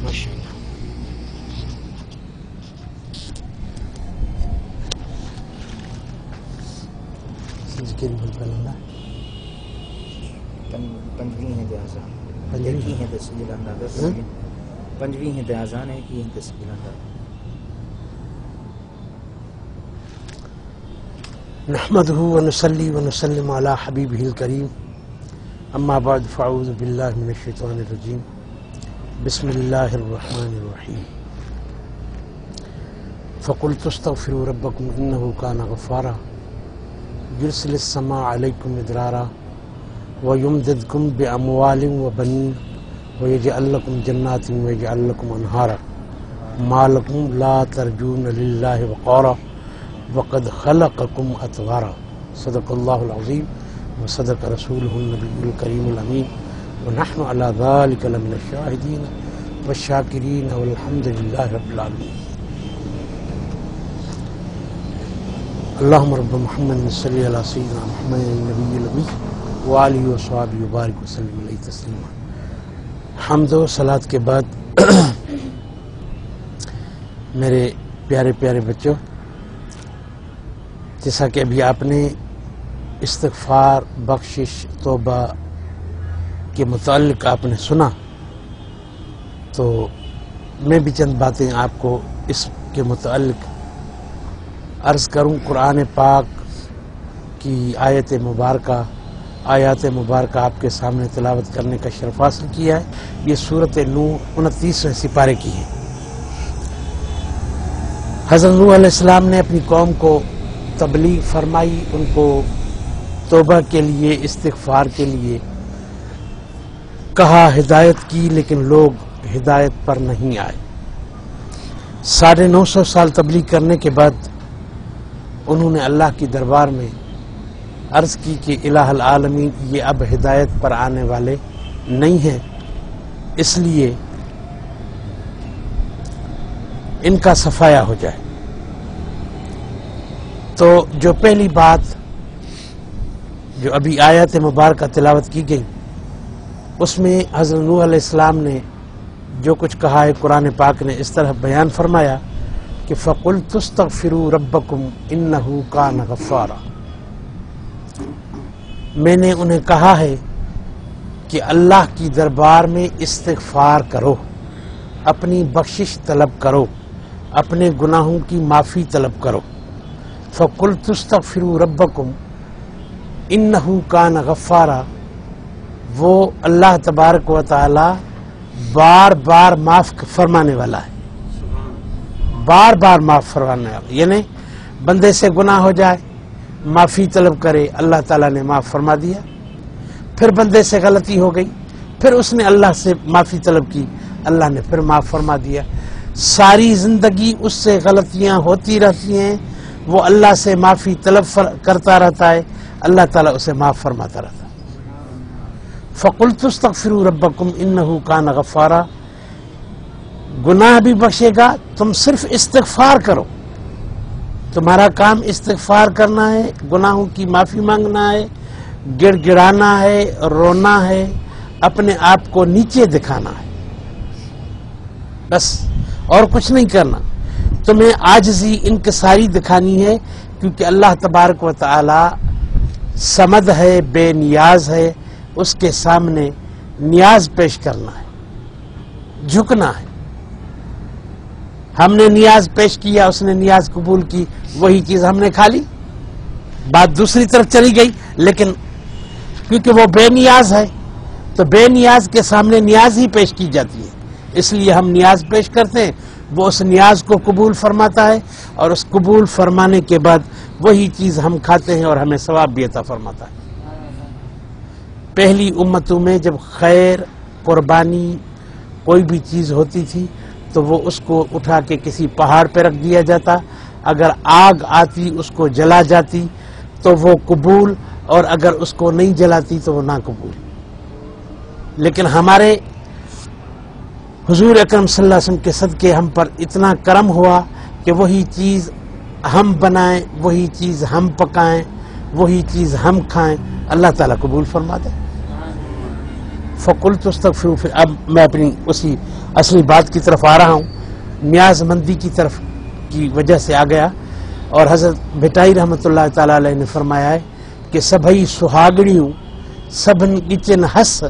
ماشاءاللہ. پنجویں ہے دیازان پنجویں ہے تسجیل انداز پنجویں ہے دیازان ہے کی تسجیل انداز. نحمده ونصلي ونسلم على حبيبه الكريم. اما بعد فاعوذ بالله من الشيطان الرجيم. بسم الله الرحمن الرحيم. فقلت استغفروا ربكم انه كان غفارا يرسل السماء عليكم مدرارا ويمددكم باموال وبنين ويجعل لكم جنات ويجعل لكم انهارا ما لكم لا ترجون لله وقارا وقد خلقكم اطوارا. صدق الله العظيم وصدق رسوله النبي الكريم الامين ونحن على ذلك لمن الشاهدين والشاكرين والحمد لله رب العالمين. اللهم رب محمد صلی علی سیدنا محمد النبی الامي وآلہ وصحبہ وبارک وسلم علیہ تسلیما. حمد و صلات کے بعد میرے پیارے پیارے بچوں، جیسا کہ ابھی آپ نے استغفار، بخشش، توبہ کے متعلق آپ نے سنا، تو میں بھی چند باتیں آپ کو اس کے متعلق عرض کروں. قرآن پاک کی آیات مبارکہ آپ کے سامنے تلاوت کرنے کا شرف حاصل کیا ہے. یہ سورۃ نوح 29ویں سپارے کی ہے. حضرت نوح علیہ السلام نے اپنی قوم کو تبلیغ فرمائی، ان کو توبہ کے لیے، استغفار کے لیے کہا، ہدایت کی، لیکن لوگ ہدایت پر نہیں آئے. 950 سال تبلیغ کرنے کے بعد انہوں نے اللہ کی دربار میں عرض کی کہ الہ العالمین یہ اب ہدایت پر آنے والے نہیں ہیں، اس لیے ان کا صفایا ہو جائے. تو جو پہلی بات جو ابھی آیات مبارکہ تلاوت کی گئی، اس میں حضرت نوح علیہ السلام نے جو کچھ کہا ہے، قرآن پاک نے اس طرح بیان فرمایا کہ فَقُلْتُ اسْتَغْفِرُوا رَبَّكُمْ إِنَّهُ كَانَ غَفَّارًا. میں نے انہیں کہا ہے کہ اللہ کی دربار میں استغفار کرو، اپنی بخشش طلب کرو، اپنے گناہوں کی معافی طلب کرو. فَقُلْتُ اسْتَغْفِرُوا رَبَّكُمْ إِنَّهُ كَانَ غَفَّارًا. وہ اللہ تبارک و تعالی بار بار معاف فرمانے والا ہے، بار بار معاف فرمانے والا. یعنی بندے سے گناہ ہو جائے، معافی طلب کرے، اللہ تعالیٰ نے معاف فرما دیا. پھر بندے سے غلطی ہو گئی، پھر اس نے اللہ سے معافی طلب کی، اللہ نے پھر معاف فرما دیا. ساری زندگی اس سے غلطیاں ہوتی رہتی ہیں، وہ اللہ سے معافی طلب کرتا رہتا ہے، اللہ تعالیٰ اسے معاف فرماتا رہتا ہے. فَقُلْتُ اسْتَغْفِرُوا رَبَّكُمْ إِنَّهُ كَانَ غَفَّارًا. گناہ بھی بخشے گا، تم صرف استغفار کرو. تمہارا کام استغفار کرنا ہے، گناہوں کی معافی مانگنا ہے، گڑ گڑانا ہے، رونا ہے، اپنے آپ کو نیچے دکھانا ہے، بس اور کچھ نہیں کرنا. تمہیں عاجزی انکساری دکھانی ہے، کیونکہ اللہ تبارک و تعالی صمد ہے، بے نیاز ہے. اس کے سامنے نیاز پیش کرنا ہے، جھکنا ہے. ہم نے نیاز پیش کیا، اس نے نیاز قبول کی، وہی چیز ہم نے کھا لی، بات دوسری طرف چلی گئی. لیکن کیونکہ وہ بے نیاز ہے تو بے نیاز کے سامنے نیاز ہی پیش کی جاتی ہے، اس لیے ہم نیاز پیش کرتے ہیں. وہ اس نیاز کو قبول فرماتا ہے، اور اس قبول فرمانے کے بعد وہی چیز ہم کھاتے ہیں اور ہمیں ثواب بھی عطا فرماتا ہے. پہلی امتوں میں جب خیر، قربانی، کوئی بھی چیز ہوتی تھی تو وہ اس کو اٹھا کے کسی پہاڑ پہ رکھ دیا جاتا. اگر آگ آتی اس کو جلا جاتی تو وہ قبول، اور اگر اس کو نہیں جلاتی تو وہ ناقبول. لیکن ہمارے حضور اکرم صلی اللہ علیہ وسلم کے صدقے ہم پر اتنا کرم ہوا کہ وہی چیز ہم بنائیں، وہی چیز ہم پکائیں، وہی چیز ہم کھائیں، اللہ تعالیٰ قبول فرما دے. فقلت استغفروا، پھر اب میں اپنی اسی اصلی بات کی طرف آ رہا ہوں، نیاز مندی کی طرف کی وجہ سے آ گیا، اور حضرت بھٹائی رحمۃ اللہ تعالی علیہ نے فرمایا ہے کہ سبھی سہاگڑیوں سبن گچن ہس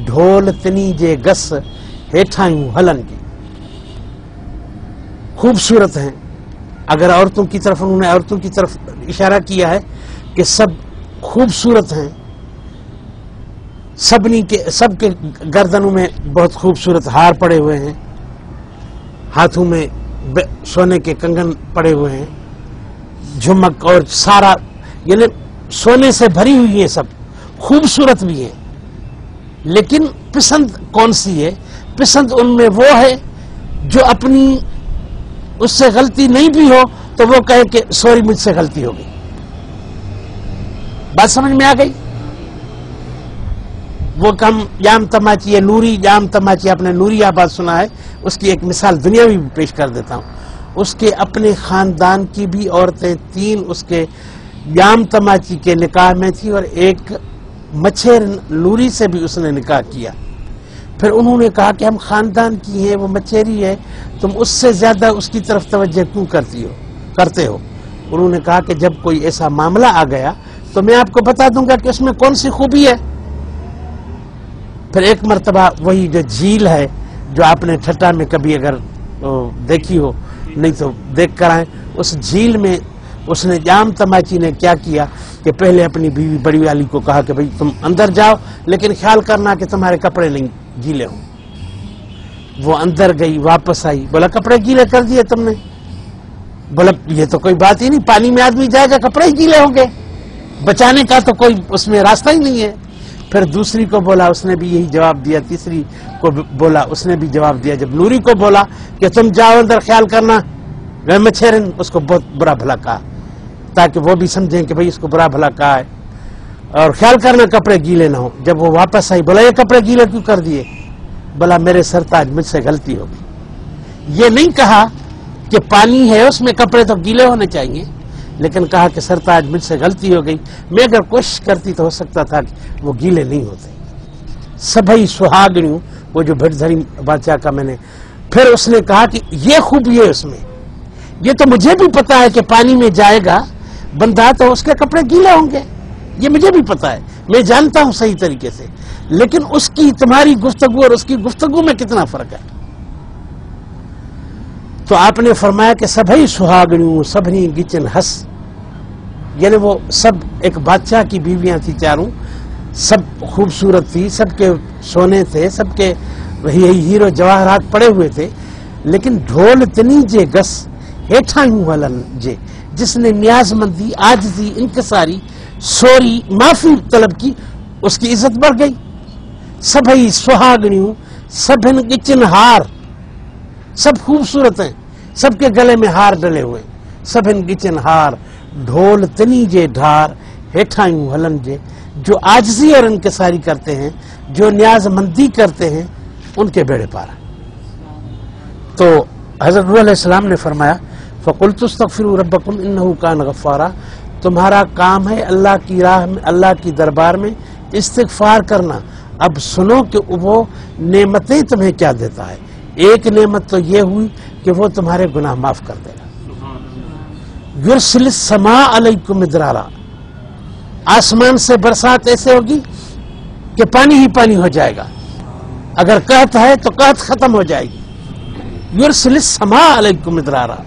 ڈھول تنی جے گس ہیٹھائیوں ہلن کی، خوبصورت ہیں. اگر عورتوں کی طرف انہوں نے عورتوں کی طرف اشارہ کیا ہے کہ سب خوبصورت ہیں، سب کے گردنوں میں بہت خوبصورت ہار پڑے ہوئے ہیں، ہاتھوں میں سونے کے کنگن پڑے ہوئے ہیں، جھمک اور سارا یعنی سونے سے بھری ہوئی ہیں، سب خوبصورت بھی ہیں. لیکن پسند کون سی ہے؟ پسند ان میں وہ ہے جو اپنی اس سے غلطی نہیں بھی ہو تو وہ کہے کہ سوری مجھ سے غلطی ہو گئی. بات سمجھ میں آ گئی؟ وہ کم جام تماچی ہے، نوری جام تماچی، آپ نے نوری آباد سنا ہے، اس کی ایک مثال دنیاوی بھی پیش کر دیتا ہوں. اس کے اپنے خاندان کی بھی عورتیں 3 اس کے جام تماچی کے نکاح میں تھی، اور ایک مچھر نوری سے بھی اس نے نکاح کیا. پھر انہوں نے کہا کہ ہم خاندان کی ہیں، وہ مچھری ہے، تم اس سے زیادہ اس کی طرف توجہ کیوں کرتے ہو؟ انہوں نے کہا کہ جب کوئی ایسا معاملہ آ گیا تو میں آپ کو بتا دوں گا کہ اس میں کون سی خوبی ہے. پھر ایک مرتبہ وہی جو جھیل ہے جو آپ نے ٹھٹا میں کبھی اگر دیکھی ہو، نہیں تو دیکھ کر آئیں، اس جھیل میں اس نے جام تماچی نے کیا کیا کہ پہلے اپنی بیوی بڑی والی کو کہا کہ بھئی تم اندر جاؤ لیکن خیال کرنا کہ تمہارے کپڑے نہیں گیلے ہوں. وہ اندر گئی، واپس آئی، بولا کپڑے گیلے کر دیے تم نے؟ بولا یہ تو کوئی بات ہی نہیں، پانی میں آدمی جائے گا کپڑے ہی گیلے ہوں گے، بچانے کا تو کوئی اس میں راستہ ہی نہیں ہے. پھر دوسری کو بولا، اس نے بھی یہی جواب دیا. تیسری کو بولا، اس نے بھی جواب دیا. جب نوری کو بولا کہ تم جاؤ اندر خیال کرنا، میں مچھرن، اس کو بہت برا بھلا کہا تاکہ وہ بھی سمجھیں کہ بھئی اس کو برا بھلا کہا ہے، اور خیال کرنا کپڑے گیلے نہ ہو. جب وہ واپس آئی بولا یہ کپڑے گیلے کیوں کر دیے؟ بولا میرے سرتاج مجھ سے غلطی ہوگی. یہ نہیں کہا کہ پانی ہے اس میں کپڑے تو گیلے ہونے چاہیے، لیکن کہا کہ سرتاج مجھ سے غلطی ہو گئی، میں اگر کوشش کرتی تو ہو سکتا تھا کہ وہ گیلے نہیں ہوتے. سبھی سہاگنیوں، وہ جو بھٹدھری بادشاہ کا میں نے، پھر اس نے کہا کہ یہ خوبی ہے اس میں، یہ تو مجھے بھی پتا ہے کہ پانی میں جائے گا بندہ تو اس کے کپڑے گیلے ہوں گے، یہ مجھے بھی پتا ہے، میں جانتا ہوں صحیح طریقے سے، لیکن اس کی تمہاری گفتگو اور اس کی گفتگو میں کتنا فرق ہے. تو آپ نے فرمایا کہ سبھی سہاگنیوں سبھی گچن ہس، یعنی وہ سب ایک بادشاہ کی بیویاں تھی چاروں، سب خوبصورت تھی، سب کے سونے تھے، سب کے ہیرو جواہرات پڑے ہوئے تھے، لیکن ڈھول تنی جے گس ہیٹھائیوں ہلن جے، جس نے نیاز مندی، عاجزی، انکساری، سوری، معافی طلب کی، اس کی عزت بڑھ گئی. سبھی سہاگنیوں سبھن گچن ہار، سب خوبصورت ہیں، سب کے گلے میں ہار ڈلے ہوئے، سبھن گچن ہار ڈھول تنی جے ڈھار ہیٹھائیوں ہلن جے، جو عاجزی اور انکساری کرتے ہیں، جو نیاز مندی کرتے ہیں، ان کے بیڑے پار. تو حضرت نوح علیہ السلام نے فرمایا فَقُلْتُ اسْتَغْفِرُوا رَبَّكُمْ إِنَّهُ كَانَ غَفَّارًا، تمہارا کام ہے اللہ کی راہ میں، اللہ کی دربار میں استغفار کرنا. اب سنو کہ وہ نعمتیں تمہیں کیا دیتا ہے. ایک نعمت تو یہ ہوئی کہ وہ تمہارے گناہ معاف کر دے گا. یرسل السماء علیکم مدرارا، آسمان سے برسات ایسے ہوگی کہ پانی ہی پانی ہو جائے گا. اگر قحط ہے تو قحط ختم ہو جائے گی. یرسل السماء علیکم مدرارا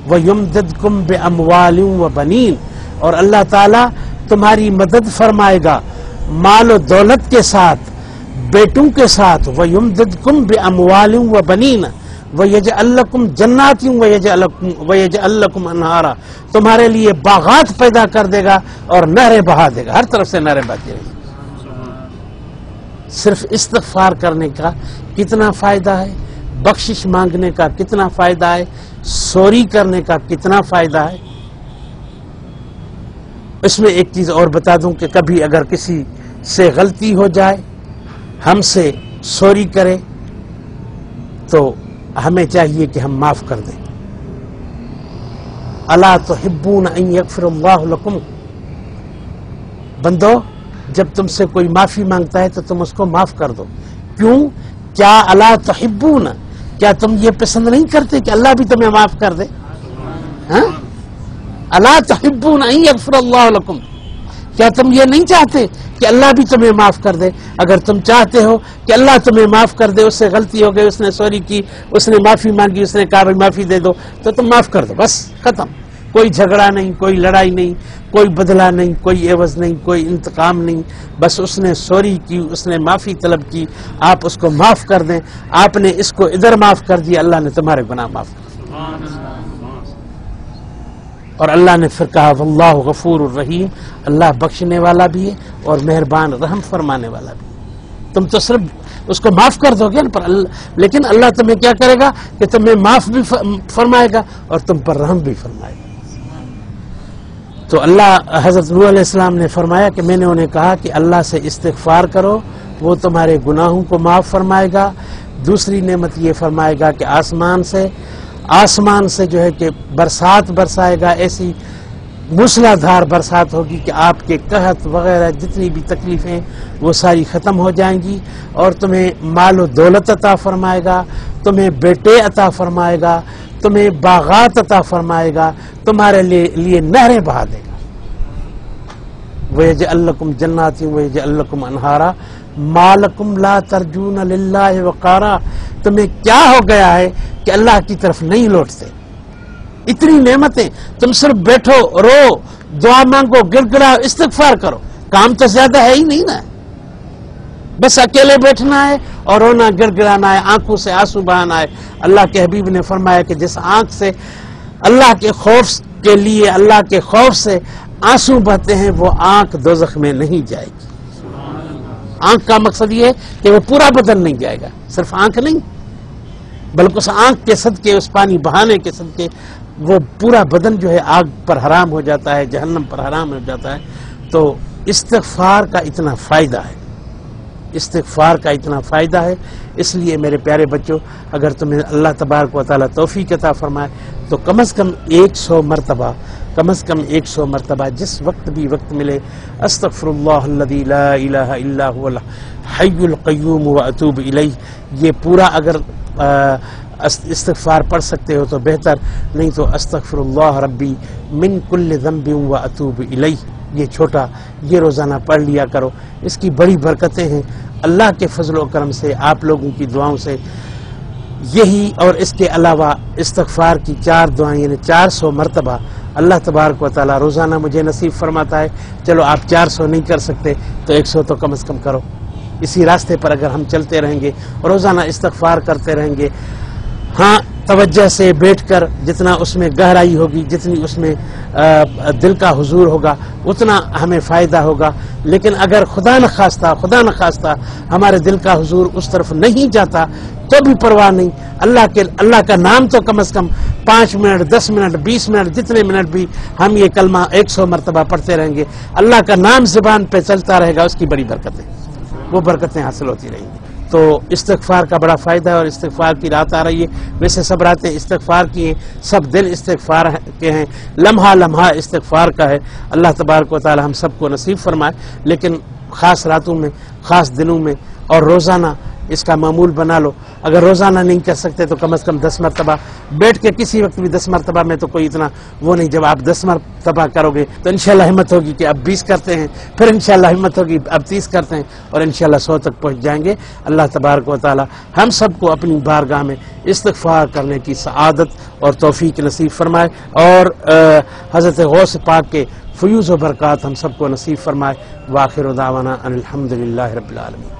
وَيُمْدِدْكُمْ بِأَمْوَالٍ وَبَنِينَ، اور اللہ تعالیٰ تمہاری مدد فرمائے گا مال و دولت کے ساتھ، بیٹوں کے ساتھ. وَيُمْدِدْكُمْ بِأَمْوَالٍ وَبَنِينَ وَيَجْعَلْ لَكُمْ جَنَّاتٍ وَيَجْعَلْ لَكُمْ أَنْهَارًا، تمہارے لیے باغات پیدا کر دے گا اور نہریں بہا دے گا، ہر طرف سے نہریں بہتی رہیں گی. صرف استغفار کرنے کا کتنا فائدہ ہے، بخشش مانگنے کا کتنا فائدہ ہے، سوری کرنے کا کتنا فائدہ ہے. اس میں ایک چیز اور بتا دوں کہ کبھی اگر کسی سے غلطی ہو جائے، ہم سے سوری کرے، تو ہمیں چاہیے کہ ہم معاف کر دیں. الا تحبون ان یغفر اللہ لکم، بندو جب تم سے کوئی معافی مانگتا ہے تو تم اس کو معاف کر دو. کیوں؟ کیا الا تحبون، کیا تم یہ پسند نہیں کرتے کہ اللہ بھی تمہیں معاف کر دے؟ الا تحبون ان یغفر اللہ لکم، کیا تم یہ نہیں چاہتے کہ اللہ بھی تمہیں معاف کر دے؟ اگر تم چاہتے ہو کہ اللہ تمہیں معاف کر دے، اس سے غلطی ہو گئی، اس نے سوری کی، اس نے معافی مانگی، اس نے کہا بھائی معافی دے دو، تو تم معاف کر دو، بس ختم. کوئی جھگڑا نہیں، کوئی لڑائی نہیں، کوئی بدلہ نہیں، کوئی عوض نہیں، کوئی انتقام نہیں. بس اس نے سوری کی، اس نے معافی طلب کی، آپ اس کو معاف کر دیں. آپ نے اس کو ادھر معاف کر دیا، اللہ نے تمہارے گناہ معاف کر دیا. اور اللہ نے پھر کہا واللہ غفور الرحیم، اللہ بخشنے والا بھی ہے اور مہربان رحم فرمانے والا بھی. تم تو صرف اس کو معاف کر دو گے نا، لیکن اللہ تمہیں کیا کرے گا کہ تمہیں معاف بھی فرمائے گا اور تم پر رحم بھی فرمائے گا. تو اللہ حضرت نوح علیہ السلام نے فرمایا کہ میں نے انہیں کہا کہ اللہ سے استغفار کرو، وہ تمہارے گناہوں کو معاف فرمائے گا. دوسری نعمت یہ فرمائے گا کہ آسمان سے جو ہے کہ برسات برسائے گا، ایسی موسلا دھار برسات ہوگی کہ آپ کے قحط وغیرہ جتنی بھی تکلیفیں وہ ساری ختم ہو جائیں گی، اور تمہیں مال و دولت عطا فرمائے گا، تمہیں بیٹے عطا فرمائے گا، تمہیں باغات عطا فرمائے گا، تمہارے لیے نہریں بہا دے گا. وَيَجْعَلْ لَكُمْ جَنَّاتٍ وَيَجْعَلْ لَكُمْ أَنْهَارًا مَا لَكُمْ لَا تَرْجُونَ لِلَّهِ وَقَارًا. تمہیں کیا ہو گیا ہے کہ اللہ کی طرف نہیں لوٹتے؟ اتنی نعمتیں، تم صرف بیٹھو، رو، دعا مانگو، گر گراؤ، استغفار کرو. کام تو زیادہ ہے ہی نہیں نا، بس اکیلے بیٹھنا ہے اور رونا گر گرانا ہے، آنکھوں سے آنسو بہانا ہے. اللہ کے حبیب نے فرمایا کہ جس آنکھ سے اللہ کے خوف کے لیے، اللہ کے خوف سے آنسو بہتے ہیں، وہ آنکھ دوزخ میں نہیں جائے گی. آنکھ کا مقصد یہ ہے کہ وہ پورا بدن نہیں جائے گا، صرف آنکھ نہیں، بلکہ اس آنکھ کے صدقے، اس پانی بہانے کے صدقے وہ پورا بدن جو ہے آگ پر حرام ہو جاتا ہے، جہنم پر حرام ہو جاتا ہے. تو استغفار کا اتنا فائدہ ہے، استغفار کا اتنا فائدہ ہے. اس لیے میرے پیارے بچوں، اگر تمہیں اللہ تبارک و تعالیٰ توفیق عطا فرمائے تو کم از کم 100 مرتبہ، کم از کم 100 مرتبہ جس وقت بھی وقت ملے، استغفر اللہ الذی لا الہ الا هو الحی القیوم واتوب الیہ، یہ پورا اگر استغفار پڑھ سکتے ہو تو بہتر، نہیں تو استغفر اللہ ربی من کل ذنب واتوب الیہ، یہ چھوٹا، یہ روزانہ پڑھ لیا کرو. اس کی بڑی برکتیں ہیں اللہ کے فضل و کرم سے، آپ لوگوں کی دعاؤں سے. یہی اور اس کے علاوہ استغفار کی 4 دعائیں، یعنی 400 مرتبہ اللہ تبارک و تعالیٰ روزانہ مجھے نصیب فرماتا ہے. چلو آپ 400 نہیں کر سکتے تو 100 تو کم از کم کرو. اسی راستے پر اگر ہم چلتے رہیں گے، روزانہ استغفار کرتے رہیں گے، ہاں توجہ سے بیٹھ کر، جتنا اس میں گہرائی ہوگی، جتنی اس میں دل کا حضور ہوگا، اتنا ہمیں فائدہ ہوگا. لیکن اگر خدا نخواستہ ہمارے دل کا حضور اس طرف نہیں جاتا تو بھی پرواہ نہیں. اللہ کا نام تو کم از کم 5 منٹ، 10 منٹ، 20 منٹ، جتنے منٹ بھی ہم یہ کلمہ 100 مرتبہ پڑھتے رہیں گے، اللہ کا نام زبان پہ چلتا رہے گا، اس کی بڑی برکتیں، وہ برکتیں حاصل ہوتی رہیں گی. تو استغفار کا بڑا فائدہ ہے اور استغفار کی رات آ رہی ہے. ویسے سب راتیں استغفار کی ہیں، سب دل استغفار کے ہیں، لمحہ لمحہ استغفار کا ہے. اللہ تبارک و تعالی ہم سب کو نصیب فرمائے. لیکن خاص راتوں میں، خاص دنوں میں، اور روزانہ اس کا معمول بنا لو. اگر روزانہ نہیں کر سکتے تو کم از کم 10 مرتبہ بیٹھ کے، کسی وقت بھی 10 مرتبہ میں تو کوئی اتنا وہ نہیں. جب آپ 10 مرتبہ کرو گے تو انشاءاللہ ہمت ہوگی کہ اب 20 کرتے ہیں، پھر انشاءاللہ ہمت ہوگی اب 30 کرتے ہیں، اور انشاءاللہ 100 تک پہنچ جائیں گے. اللہ تبارک و تعالی ہم سب کو اپنی بارگاہ میں استغفار کرنے کی سعادت اور توفیق نصیب فرمائے، اور حضرت غوث پاک کے فیوز و برکات ہم سب کو نصیب فرمائے. وآخر دعوانا ان الحمدللہ رب العالمین.